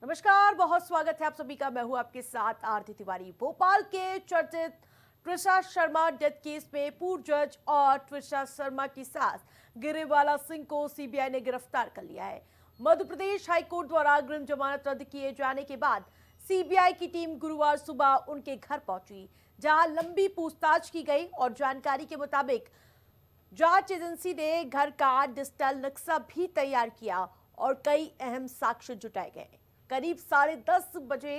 नमस्कार, बहुत स्वागत है आप सभी का। मैं हूं आपके साथ आरती तिवारी। भोपाल के चर्चित त्रिशा शर्मा डेथ केस में पूर्व जज और त्रिशा शर्मा की सास गिरिवाला सिंह को सीबीआई ने गिरफ्तार कर लिया है। मध्य प्रदेश हाईकोर्ट द्वारा अग्रिम जमानत रद्द किए जाने के बाद सीबीआई की टीम गुरुवार सुबह उनके घर पहुंची, जहां लंबी पूछताछ की गई और जानकारी के मुताबिक जांच एजेंसी ने घर का डिजिटल नक्शा भी तैयार किया और कई अहम साक्ष्य जुटाए गए। करीब 10:30 बजे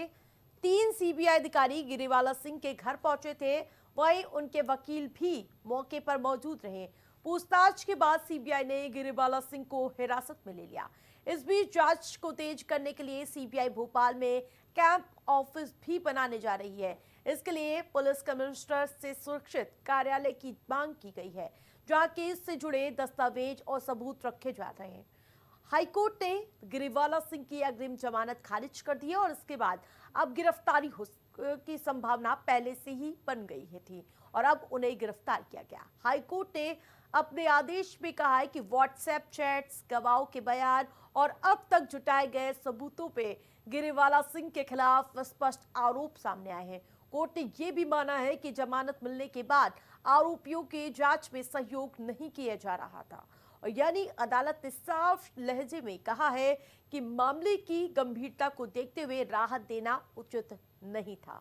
3 सीबीआई अधिकारी गिरिवाला सिंह के घर पहुंचे थे। वहीं उनके वकील भी मौके पर मौजूद रहे। पूछताछ के बाद सीबीआई ने गिरिवाला सिंह को हिरासत में ले लिया। इस बीच जांच को तेज करने के लिए सीबीआई भोपाल में कैंप ऑफिस भी बनाने जा रही है। इसके लिए पुलिस कमिश्नर से सुरक्षित कार्यालय की मांग की गई है, जहां केस से जुड़े दस्तावेज और सबूत रखे जा रहे हैं। हाईकोर्ट ने गिरिवाला सिंह की अग्रिम जमानत खारिज कर दी है और इसके बाद अब गिरफ्तारी की संभावना पहले से ही बन गई है थी और अब उन्हें गिरफ्तार किया गया। हाईकोर्ट ने अपने आदेश में कहा है कि व्हाट्सएप चैट्स, गवाहों के बयान और अब तक जुटाए गए सबूतों पे गिरिवाला सिंह के खिलाफ स्पष्ट आरोप सामने आए हैं। कोर्ट ने यह भी माना है कि जमानत मिलने के बाद आरोपियों के जांच में सहयोग नहीं किया जा रहा था, और यानी अदालत ने साफ लहजे में कहा है कि मामले की गंभीरता को देखते हुए राहत देना उचित नहीं था।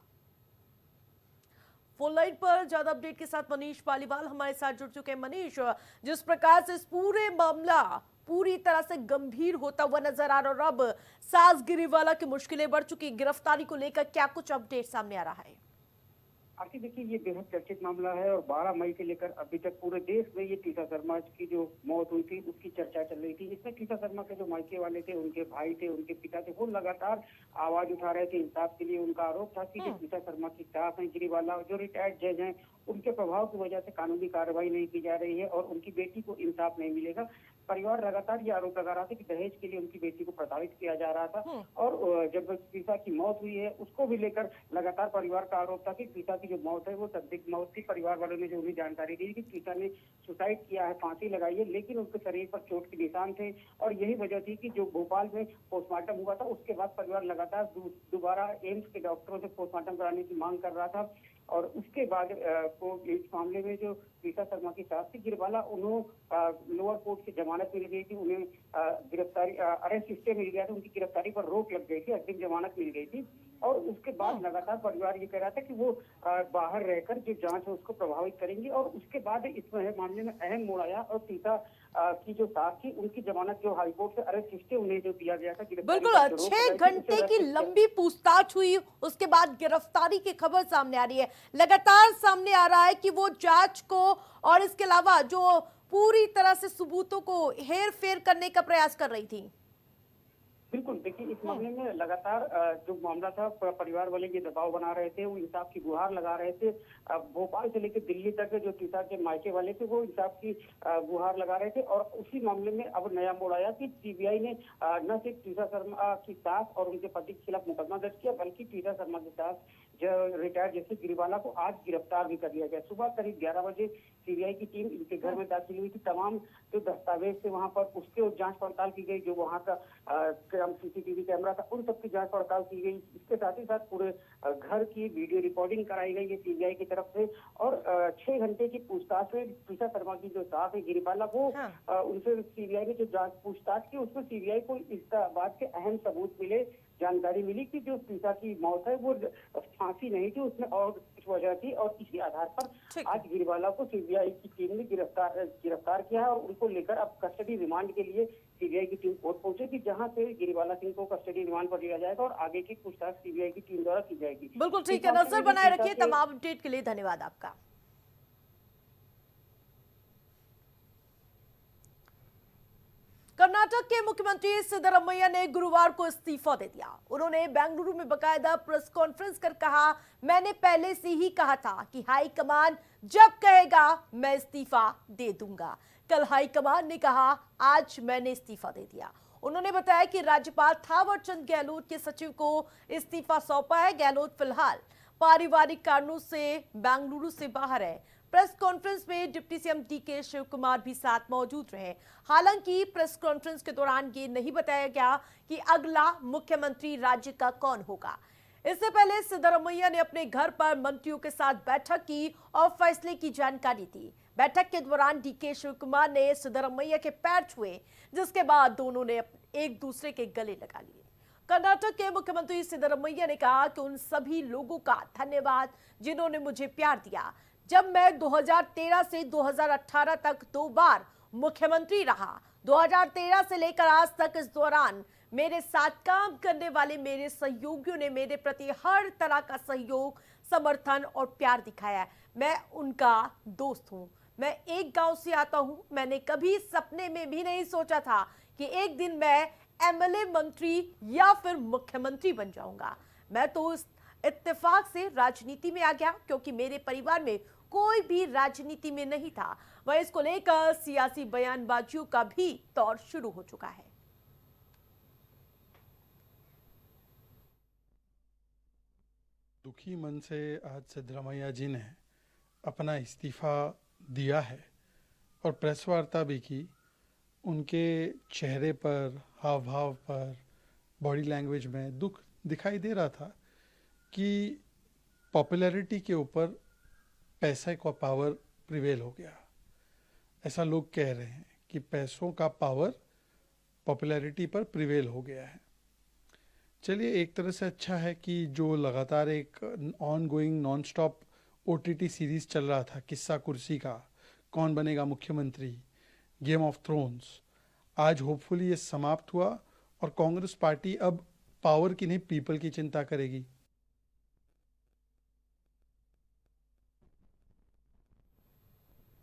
फोन लाइन पर ज्यादा अपडेट के साथ मनीष पालीवाल हमारे साथ जुड़ चुके हैं। मनीष, जिस प्रकार से इस पूरे मामला पूरी तरह से गंभीर होता हुआ नजर आ रहा और अब सास गिरिवाला की मुश्किलें बढ़ चुकी, गिरफ्तारी को लेकर क्या कुछ अपडेट सामने आ रहा है? आखिर देखिए, ये बेहद चर्चित मामला है और 12 मई से लेकर अभी तक पूरे देश में ये त्रिशा शर्मा की जो मौत हुई थी उसकी चर्चा चल रही थी। इसमें त्रिशा शर्मा के जो मायके वाले थे, उनके भाई थे, उनके पिता थे, वो लगातार आवाज उठा रहे थे इंसाफ के लिए। उनका आरोप था कि जो त्रिशा शर्मा की सास हैं गिरिवाला, जो रिटायर्ड जज हैं, उनके प्रभाव की वजह से कानूनी कार्रवाई नहीं की जा रही है और उनकी बेटी को इंसाफ नहीं मिलेगा। परिवार लगातार ये आरोप लगा रहा था कि दहेज के लिए उनकी बेटी को प्रताड़ित किया जा रहा था और जब त्रिशा की मौत हुई है उसको भी लेकर लगातार परिवार का आरोप था कि त्रिशा की जो मौत है वो संदिग्ध मौत थी। परिवार वालों ने जो उन्हें जानकारी दी कि त्रिशा ने सुसाइड किया है, फांसी लगाई है, लेकिन उनके शरीर पर चोट के निशान थे और यही वजह थी कि जो भोपाल में पोस्टमार्टम हुआ था उसके बाद परिवार लगातार दोबारा एम्स के डॉक्टरों से पोस्टमार्टम कराने की मांग कर रहा था। और उसके बाद को इस मामले में जो त्रिशा शर्मा की सास थी गिरवाला, उन्होंने लोअर कोर्ट से जमानत मिल गई थी, उन्हें गिरफ्तारी अरेस्ट स्टे मिल गया था, उनकी गिरफ्तारी पर रोक लग गई थी, अग्रिम जमानत मिल गई थी। और उसके बाद लगातार परिवार ये कह रहा था कि वो बाहर रहकर जो जांच है उसको प्रभावित करेंगे और उसके बाद इसमें मामले में अहम मोड़ आया और त्रिशा की जो सास थी उनकी जमानत जो हाईकोर्ट से अरेस्ट स्टे उन्हें जो दिया गया था। बिल्कुल, 6 घंटे की लंबी पूछताछ हुई, उसके बाद गिरफ्तारी की खबर सामने आ रही है। लगातार सामने आ रहा है कि वो जांच को और इसके अलावा जो पूरी तरह से सबूतों को हेर फेर करने का प्रयास कर रही थी। बिल्कुल, देखिए इस मामले में लगातार जो मामला था परिवार वाले ये दबाव बना रहे थे, वो इंसाफ की गुहार लगा रहे थे। भोपाल से लेकर दिल्ली तक जो त्रिशा के मायके वाले थे वो इंसाफ की गुहार लगा रहे थे और उसी मामले में अब नया मोड़ आया कि सीबीआई ने न सिर्फ त्रिशा शर्मा की सास और उनके पति के खिलाफ मुकदमा दर्ज किया, बल्कि त्रिशा शर्मा की सास जो रिटायर्ड जैसे गिरिवाला को आज गिरफ्तार भी कर लिया गया। सुबह करीब 11 बजे सीबीआई की टीम इनके घर में दाखिल हुई थी। तमाम जो दस्तावेज थे वहां पर उसके जांच पड़ताल की गई, जो वहां का सीसीटीवी कैमरा था उन सबकी जांच पड़ताल की गई। इसके साथ ही साथ पूरे घर की वीडियो रिकॉर्डिंग कराई गई है सीबीआई की तरफ से और 6 घंटे की पूछताछ में त्रिशा शर्मा की जो सास है गिरिवाला, वो उनसे सीबीआई ने जो जांच पूछताछ की उसमें सीबीआई को इस बात के अहम सबूत मिले, जानकारी मिली कि जो त्रिशा की मौत है वो फांसी नहीं थी, उसमें और कुछ वजह थी और इसी आधार पर आज गिरिवाला को सीबीआई की टीम ने गिरफ्तार किया है और उनको लेकर अब कस्टडी रिमांड के लिए सीबीआई की टीम कोर्ट पहुंचेगी, जहां से गिरिवाला सिंह को कस्टडी रिमांड पर लिया जाएगा और आगे की पूछताछ सीबीआई की टीम द्वारा की जाएगी। बिल्कुल ठीक है, नजर बनाए रखिए। तमाम अपडेट के लिए धन्यवाद आपका। कर्नाटक के मुख्यमंत्री सिद्धरामैया ने गुरुवार को इस्तीफा दे दिया। उन्होंने बेंगलुरु में बकायदा प्रेस कॉन्फ्रेंस कर कहा, मैंने पहले से ही कहा था कि हाईकमान जब कहेगा मैं इस्तीफा दे दूंगा। कल हाईकमान ने कहा, आज मैंने इस्तीफा दे दिया। उन्होंने बताया कि राज्यपाल थावर चंद गहलोत के सचिव को इस्तीफा सौंपा है। गहलोत फिलहाल पारिवारिक कारणों से बेंगलुरु से बाहर है। प्रेस कॉन्फ्रेंस में deputy CM DK Shivakumar भी साथ मौजूद रहे। हालांकि प्रेस कॉन्फ्रेंस के दौरान ये नहीं बताया गया कि अगला मुख्यमंत्री राज्य का कौन होगा। इससे पहले सिद्धरमैया ने अपने घर पर मंत्रियों के साथ बैठक की और फैसले की जानकारी दी। बैठक के दौरान डीके शिव कुमार ने सिद्धरमैया के पैर छुए, जिसके बाद दोनों ने एक दूसरे के गले लगा लिए। कर्नाटक के मुख्यमंत्री सिद्धरमैया ने कहा कि उन सभी लोगों का धन्यवाद जिन्होंने मुझे प्यार दिया। जब मैं 2013 से 2018 तक 2 बार मुख्यमंत्री रहा, 2013 से लेकर आज तक इस दौरान मेरे साथ काम करने वाले मेरे सहयोगियों ने मेरे प्रति हर तरह का सहयोग, समर्थन और प्यार दिखाया है। मैं उनका दोस्त हूं। मैं एक गांव से आता हूं। मैंने कभी सपने में भी नहीं सोचा था कि एक दिन मैं एमएलए, मंत्री या फिर मुख्यमंत्री बन जाऊंगा। मैं तो इस इत्तेफाक से राजनीति में आ गया क्योंकि मेरे परिवार में कोई भी राजनीति में नहीं था। वह इसको लेकर सियासी बयानबाजियों का भी दौर शुरू हो चुका है। दुखी मन से आज सिद्धरमैया जी ने अपना इस्तीफा दिया है और प्रेस वार्ता भी की। उनके चेहरे पर, हाव भाव पर, बॉडी लैंग्वेज में दुख दिखाई दे रहा था कि पॉपुलैरिटी के ऊपर पैसे का पावर प्रिवेल हो गया। ऐसा लोग कह रहे हैं कि पैसों का पावर पॉपुलैरिटी पर प्रिवेल हो गया है। चलिए, एक तरह से अच्छा है कि जो लगातार एक on going non stop OTT series चल रहा था, किस्सा कुर्सी का, कौन बनेगा मुख्यमंत्री, गेम ऑफ थ्रोन्स, आज होपफुली ये समाप्त हुआ और कांग्रेस पार्टी अब पावर की नहीं, पीपल की चिंता करेगी।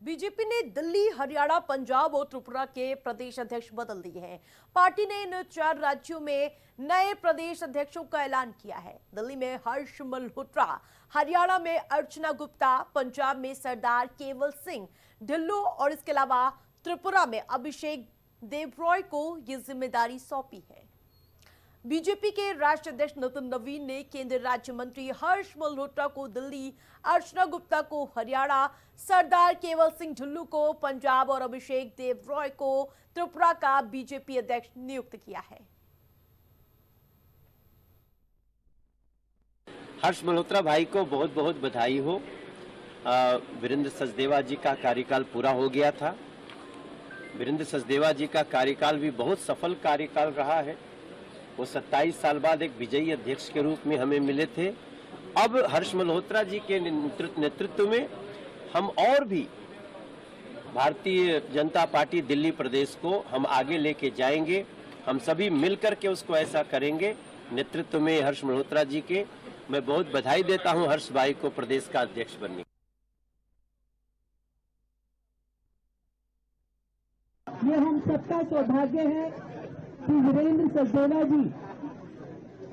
बीजेपी ने दिल्ली, हरियाणा, पंजाब और त्रिपुरा के प्रदेश अध्यक्ष बदल दिए हैं। पार्टी ने इन 4 राज्यों में नए प्रदेश अध्यक्षों का ऐलान किया है। दिल्ली में हर्ष मल्होत्रा, हरियाणा में अर्चना गुप्ता, पंजाब में सरदार केवल सिंह ढिल्लों और इसके अलावा त्रिपुरा में अभिषेक देवरॉय को ये जिम्मेदारी सौंपी है। बीजेपी के राष्ट्रीय अध्यक्ष नितिन नवीन ने केंद्रीय राज्य मंत्री हर्ष मल्होत्रा को दिल्ली, अर्चना गुप्ता को हरियाणा, सरदार केवल सिंह ढिल्लों को पंजाब और अभिषेक देवरॉय को त्रिपुरा का बीजेपी अध्यक्ष नियुक्त किया है। हर्ष मल्होत्रा भाई को बहुत बहुत बधाई हो। वीरेंद्र सचदेवा जी का कार्यकाल पूरा हो गया था। वीरेंद्र सचदेवा जी का कार्यकाल भी बहुत सफल कार्यकाल रहा है। वो 27 साल बाद एक विजयी अध्यक्ष के रूप में हमें मिले थे। अब हर्ष मल्होत्रा जी के नेतृत्व में हम और भी भारतीय जनता पार्टी दिल्ली प्रदेश को हम आगे लेके जाएंगे। हम सभी मिलकर के उसको ऐसा करेंगे। नेतृत्व में हर्ष मल्होत्रा जी के मैं बहुत बधाई देता हूं हर्ष भाई को प्रदेश का अध्यक्ष बनने। ये हम सबका सौभाग्य है कि वीरेंद्र सचदेवा जी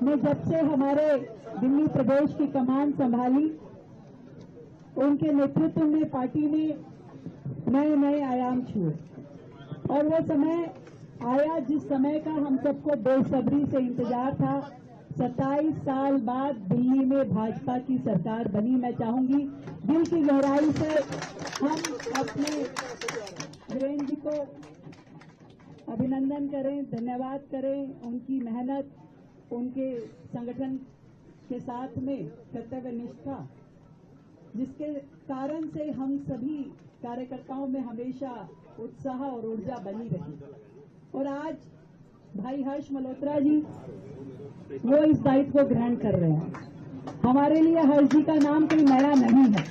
ने जब से हमारे दिल्ली प्रदेश की कमान संभाली, उनके नेतृत्व में पार्टी ने नए नए आयाम छुए और वो समय आया जिस समय का हम सबको बेसब्री से इंतजार था। 27 साल बाद दिल्ली में भाजपा की सरकार बनी। मैं चाहूंगी दिल की गहराई से हम अपने वीरेंद्र जी को अभिनंदन करें, धन्यवाद करें। उनकी मेहनत, उनके संगठन के साथ में कर्तव्य निष्ठा, जिसके कारण से हम सभी कार्यकर्ताओं में हमेशा उत्साह और ऊर्जा बनी रही। और आज भाई हर्ष मल्होत्रा जी वो इस दायित्व को ग्रहण कर रहे हैं। हमारे लिए हर्ष जी का नाम कोई नया नहीं है।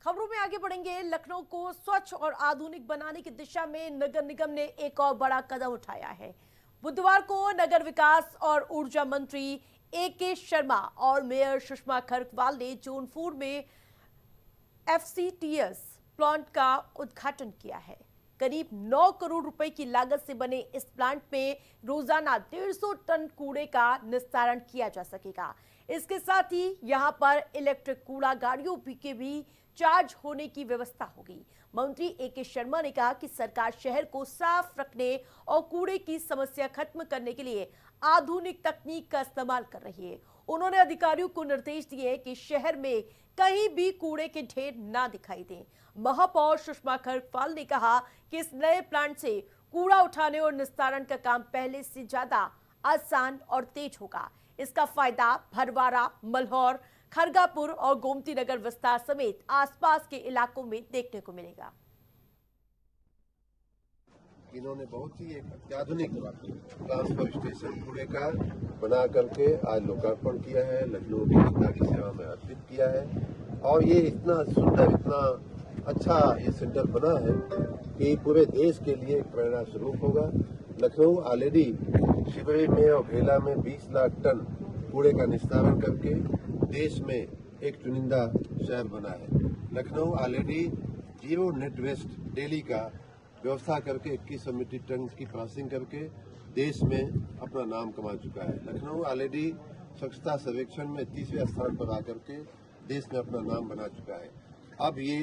खबरों में आगे बढ़ेंगे। लखनऊ को स्वच्छ और आधुनिक बनाने की दिशा में नगर निगम ने एक और बड़ा कदम उठाया है। बुधवार को नगर विकास और ऊर्जा मंत्री AK शर्मा और मेयर सुषमा खरकवाल ने जौनपुर में FCTS प्लांट का उद्घाटन किया है। करीब 9 करोड़ रुपए की लागत से बने इस प्लांट में रोजाना 150 टन कूड़े का निस्तारण किया जा सकेगा। इसके साथ ही यहां पर इलेक्ट्रिक कूड़ा गाड़ियों के भी चार्ज होने की व्यवस्था होगी। मंत्री AK शर्मा ने कहा कि सरकार शहर को साफ रखने और कूड़े की समस्या खत्म करने के लिए आधुनिक तकनीक का इस्तेमाल कर रही है। उन्होंने अधिकारियों को निर्देश दिए कि शहर में कहीं भी कूड़े के ढेर ना दिखाई दें। महापौर सुषमा खरपाल ने कहा कि इस नए प्लांट से कूड़ा उठाने और निस्तारण का काम पहले से ज्यादा आसान और तेज होगा। इसका फायदा भरवारा, मल्हौर, खरगापुर और गोमती नगर विस्तार समेत आसपास के इलाकों में देखने को मिलेगा। इन्होंने बहुत ही एक अत्याधुनिक ट्रांसफर स्टेशन कूड़े का बना करके आज लोकार्पण किया है, लखनऊ की जनता की सेवा में अर्पित किया है। और ये इतना सुंदर, इतना अच्छा ये सेंटर बना है कि पूरे देश के लिए एक प्रेरणा स्वरूप होगा। लखनऊ ऑलरेडी शिवरी में और भेला में 20 लाख टन कूड़े का निस्तारण करके देश में एक चुनिंदा शहर बना है। Lucknow already zero net waste daily का व्यवस्था करके 2100 मीट्रिक टन की प्रोसेसिंग करके देश में अपना नाम कमा चुका है। लखनऊ ऑलरेडी स्वच्छता सर्वेक्षण में 30वें स्थान पर आकर के देश में अपना नाम बना चुका है। अब ये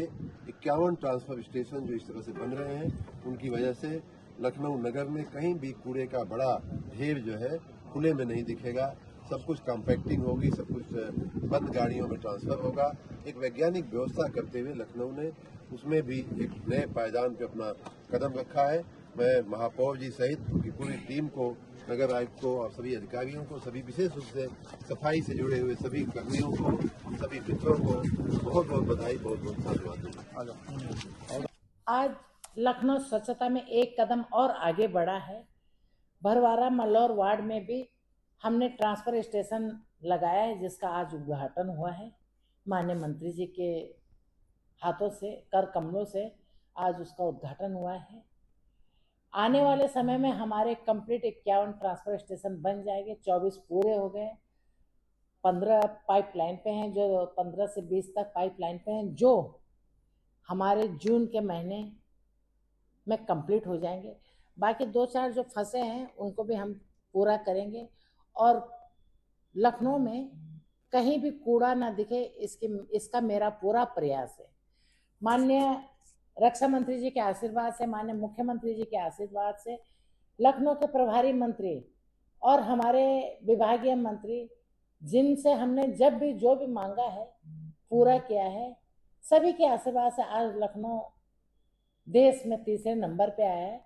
51 ट्रांसफर स्टेशन जो इस तरह से बन रहे हैं, उनकी वजह से लखनऊ नगर में कहीं भी कूड़े का बड़ा ढेर जो है खुले में नहीं दिखेगा। सब कुछ कॉम्पैक्टिंग होगी, सब कुछ बंद गाड़ियों में ट्रांसफर होगा। एक वैज्ञानिक व्यवस्था करते हुए लखनऊ ने उसमें भी एक नए पायदान पे अपना कदम रखा है। मैं महापौर जी सहित उनकी पूरी टीम को, नगर आयुक्त को और सभी अधिकारियों को, सभी विशेष रूप से सफाई से जुड़े हुए सभी कर्मियों को, सभी मित्रों को बहुत बहुत बधाई, बहुत बहुत साधुवाद देता हूं। आज लखनऊ स्वच्छता में एक कदम और आगे बढ़ा है। भरवारा, मल्हौर वार्ड में भी हमने ट्रांसफर स्टेशन लगाया है, जिसका आज उद्घाटन हुआ है। माननीय मंत्री जी के हाथों से, कर कमलों से आज उसका उद्घाटन हुआ है। आने वाले समय में हमारे कंप्लीट 51 ट्रांसफर स्टेशन बन जाएंगे। 24 पूरे हो गए, 15 पाइपलाइन पे हैं, जो 15 से 20 तक पाइपलाइन पे हैं, जो हमारे जून के महीने में कंप्लीट हो जाएंगे। बाकी 2-4 जो फंसे हैं उनको भी हम पूरा करेंगे और लखनऊ में कहीं भी कूड़ा ना दिखे, इसका मेरा पूरा प्रयास है। माननीय रक्षा मंत्री जी के आशीर्वाद से, माननीय मुख्यमंत्री जी के आशीर्वाद से, लखनऊ के प्रभारी मंत्री और हमारे विभागीय मंत्री, जिनसे हमने जब भी जो भी मांगा है पूरा किया है, सभी के आशीर्वाद से आज लखनऊ देश में 3रे नंबर पे आया है।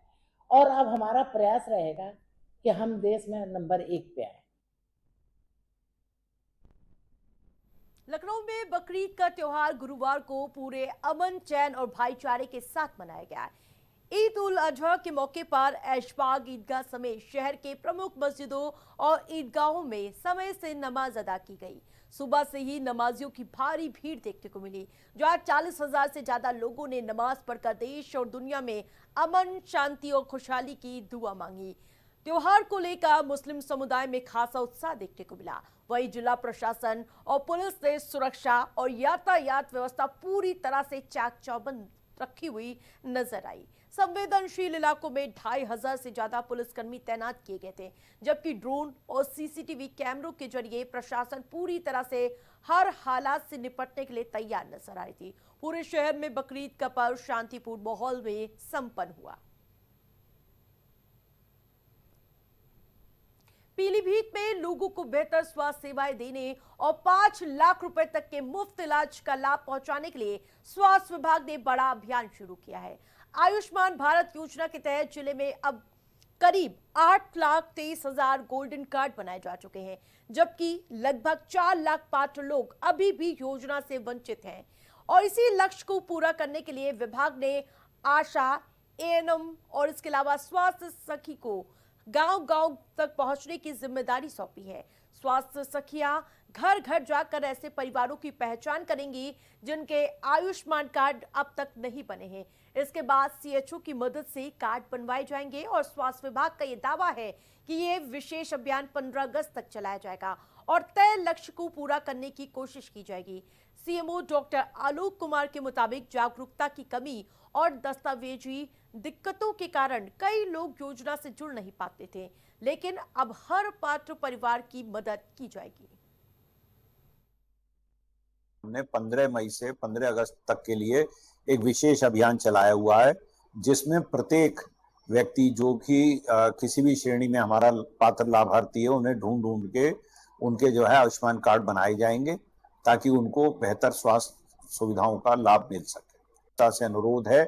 और अब हमारा प्रयास रहेगा कि हम देश में नंबर 1 पे आए। लखनऊ में बकरीद का त्योहार गुरुवार को पूरे अमन, चैन और भाईचारे के साथ मनाया गया। ईद उल अजहा के मौके पर ऐशबाग ईदगाह समेत शहर के प्रमुख मस्जिदों और ईदगाहों में समय से नमाज अदा की गई। सुबह से ही नमाजियों की भारी भीड़ देखने को मिली। जो आज 40,000 से ज्यादा लोगों ने नमाज पढ़कर देश और दुनिया में अमन, शांति और खुशहाली की दुआ मांगी। त्योहार को लेकर मुस्लिम समुदाय में खासा उत्साह देखने को मिला। वहीं जिला प्रशासन और पुलिस ने सुरक्षा और यातायात व्यवस्था पूरी तरह से चाक चौबंद रखी हुई नजर आई। संवेदनशील इलाकों में 2,500 से ज्यादा पुलिसकर्मी तैनात किए गए थे, जबकि ड्रोन और सीसीटीवी कैमरों के जरिए प्रशासन पूरी तरह से हर हालात से निपटने के लिए तैयार नजर आ रही थी। पूरे शहर में बकरीद का पर्व शांतिपूर्ण माहौल में संपन्न हुआ। पीलीभीत में लोगों को बेहतर स्वास्थ्य सेवाएं देने और 5 लाख रुपए तक के मुफ्त इलाज का लाभ पहुंचाने के लिए स्वास्थ्य विभाग ने बड़ा अभियान शुरू किया है। आयुष्मान भारत योजना के तहत जिले में अब करीब 8,23,000 गोल्डन कार्ड बनाए जा चुके हैं, जबकि लगभग 4 लाख पात्र लोग अभी भी योजना से वंचित हैं। और इसी लक्ष्य को पूरा करने के लिए विभाग ने आशा, एएनएम और इसके अलावा स्वास्थ्य सखी को गांव-गांव तक पहुंचने की जिम्मेदारी सौंपी है। स्वास्थ्य सखियां घर घर जाकर ऐसे परिवारों की पहचान करेंगी जिनके आयुष्मान कार्ड अब तक नहीं बने हैं। इसके बाद सीएचओ की मदद से कार्ड बनवाए जाएंगे और स्वास्थ्य विभाग का ये दावा है कि ये विशेष अभियान 15 अगस्त तक चलाया जाएगा और तय लक्ष्य को पूरा करने की कोशिश की जाएगी। सीएमओ डॉक्टर आलोक कुमार के मुताबिक जागरूकता की कमी और दस्तावेजी दिक्कतों के कारण कई लोग योजना से जुड़ नहीं पाते थे, लेकिन अब हर पात्र परिवार की मदद की जाएगी। हमने 15 मई से 15 अगस्त तक के लिए एक विशेष अभियान चलाया हुआ है, जिसमें प्रत्येक व्यक्ति जो कि किसी भी श्रेणी में हमारा पात्र लाभार्थी है, उन्हें ढूंढ के उनके जो है आयुष्मान कार्ड बनाए जाएंगे ताकि उनको बेहतर स्वास्थ्य सुविधाओं का लाभ मिल सके। से अनुरोध है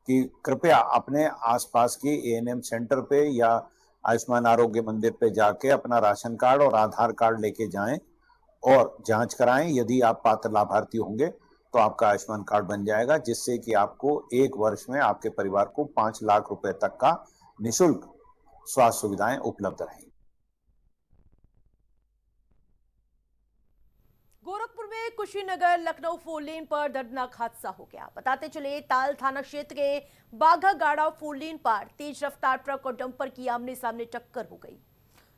कि कृपया अपने आसपास के एएनएम सेंटर पे या आयुष्मान आरोग्य मंदिर पे जाके अपना राशन कार्ड और आधार कार्ड लेके जाएं और जांच कराएं। यदि आप पात्र लाभार्थी होंगे तो आपका आयुष्मान कार्ड बन जाएगा, जिससे कि आपको 1 वर्ष में आपके परिवार को 5 लाख रुपए तक का निःशुल्क स्वास्थ्य सुविधाएं उपलब्ध रहेंगी। गोरखपुर में कुशीनगर लखनऊ 4 लेन पर दर्दनाक हादसा हो गया। बताते चले ताल थाना क्षेत्र के बाघागाड़ा 4 लेन पर तेज रफ्तार ट्रक और डंपर की आमने सामने टक्कर हो गई।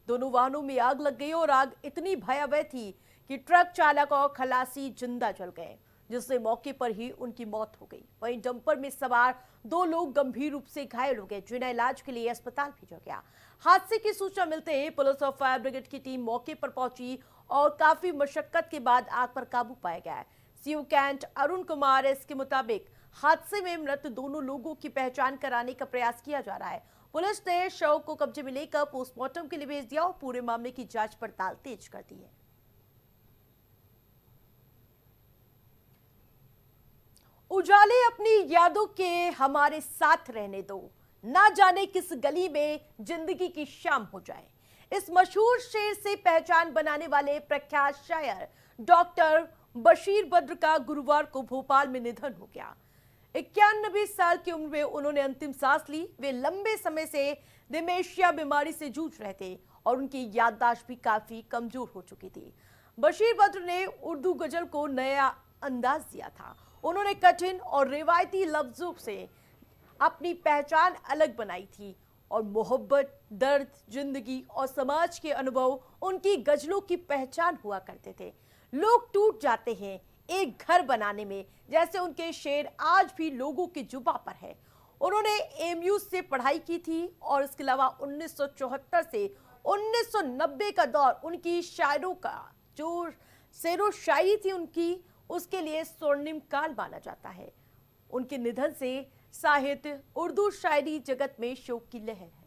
दोनों वाहनों में आग लग गई और आग इतनी भयावह थी कि ट्रक चालक और खलासी जिंदा जल गए, जिससे मौके पर ही उनकी मौत हो गई। वहीं डंपर में सवार 2 लोग गंभीर रूप से घायल हो गए, जिन्हें इलाज के लिए अस्पताल भेजा गया। हादसे की सूचना मिलते ही पुलिस और फायर ब्रिगेड की टीम मौके पर पहुंची और काफी मशक्कत के बाद आग पर काबू पाया गया है। CO cantt Arun Kumar S के मुताबिक हादसे में मृत दोनों लोगों की पहचान कराने का प्रयास किया जा रहा है। पुलिस ने शव को कब्जे में लेकर पोस्टमार्टम के लिए भेज दिया और पूरे मामले की जांच पड़ताल तेज कर दी है। उजाले अपनी यादों के हमारे साथ रहने दो, ना जाने किस गली में जिंदगी की शाम हो जाए। इस मशहूर शेर से पहचान बनाने वाले प्रख्यात शायर डॉक्टर बशीर बद्र का गुरुवार को भोपाल में निधन हो गया। 91 साल की उम्र में उन्होंने अंतिम सांस ली। वे लंबे समय से डिमेंशिया बीमारी से जूझ रहे थे और उनकी याददाश्त भी काफी कमजोर हो चुकी थी। बशीर बद्र ने उर्दू गजल को नया अंदाज दिया था। उन्होंने कठिन और रिवायती लफ्जों से अपनी पहचान अलग बनाई थी और मोहब्बत, दर्द, जिंदगी और समाज के अनुभव उनकी गजलों की पहचान हुआ करते थे। लोग टूट जाते हैं एक घर बनाने में, जैसे उनके शेर आज भी लोगों की जुबां पर है। उन्होंने एमयू से पढ़ाई की थी और इसके अलावा 1974 से 1990 का दौर उनकी शायरों का जो शेरो शायरी थी उनकी, उसके लिए स्वर्णिम काल माना जाता है। उनके निधन से साहित्य, उर्दू शायरी जगत में शोक की लहर है।